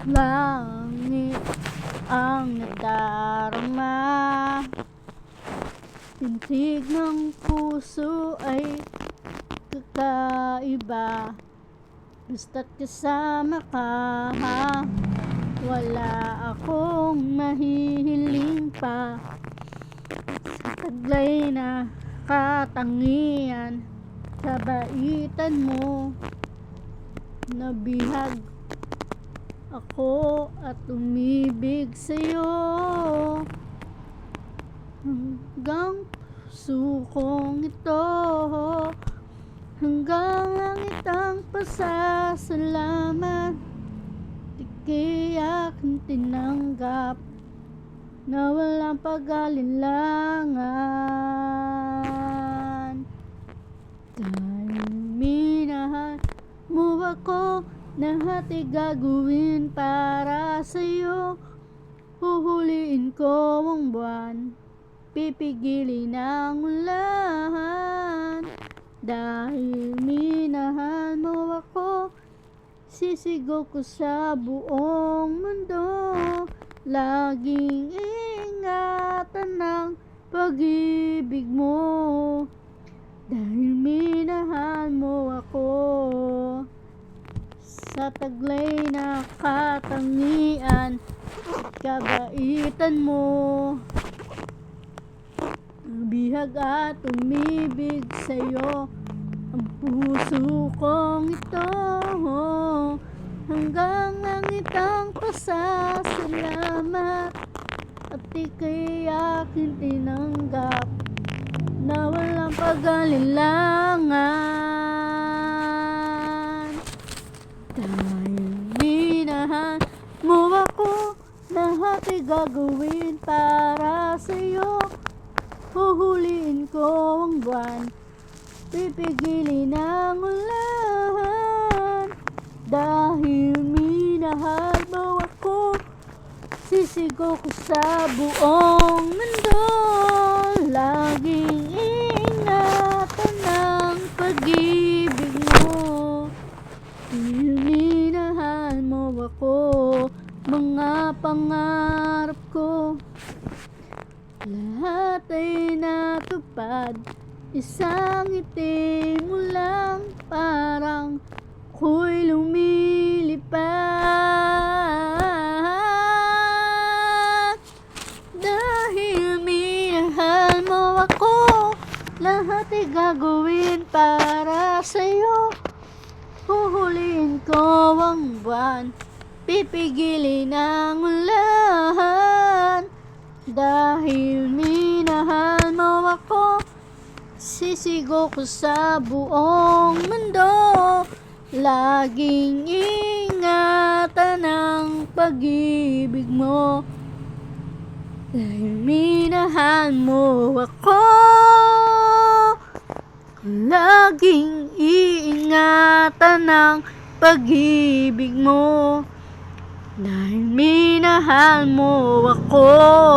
Langit ang nadarama, tintig ng puso ay kakaiba. Basta't kasama ka, wala akong mahihiling pa. Sa taglay na katangian, sa baitan mo nabihag ako at umibig sa'yo. Hanggang puso kong ito, hanggang langit ang pasasalamat. Di kaya aking tinanggap na walang pag-alinlangan. Dahil minahal mo ako, lahat ay gagawin para sa'yo. Huhuliin ko ang buwan, pipigilin ang ulan. Dahil minahal mo ako, sisigaw ko sa buong mundo. Laging ingatan ng pag-ibig mo. Dahil minahal mo ako, sa taglay na katangian, kabaitan mo, bihag at umibig sa'yo. Ang puso kong ito, hanggang langit ang pasasalamat. At ika'y aking tinanggap na walang pag-alinlangan. Dahil minahal mo ako, lahat ay gagawin para sa'yo. Huhuliin ko ang buwan, pipigilin ang ulan. Dahil minahal mo ako, sisigaw ko sa buong mundo. Laging ingatan ng pag-ibig mo. Dahil minahal mo ako, mga pangarap ko lahat ay natupad. Isang ngiti mo lang, parang ako'y lumilipad. Dahil minahal mo ako, lahat ay gagawin para sa'yo. Huhuliin ko ang buwan, pipigilin ang ulan. Dahil minahal mo ako, sisigaw ko sa buong mundo. Laging ingatan ang pag-ibig mo. Dahil minahal mo ako, laging iingatan ang pag-ibig mo. Dahil minahal mo ako.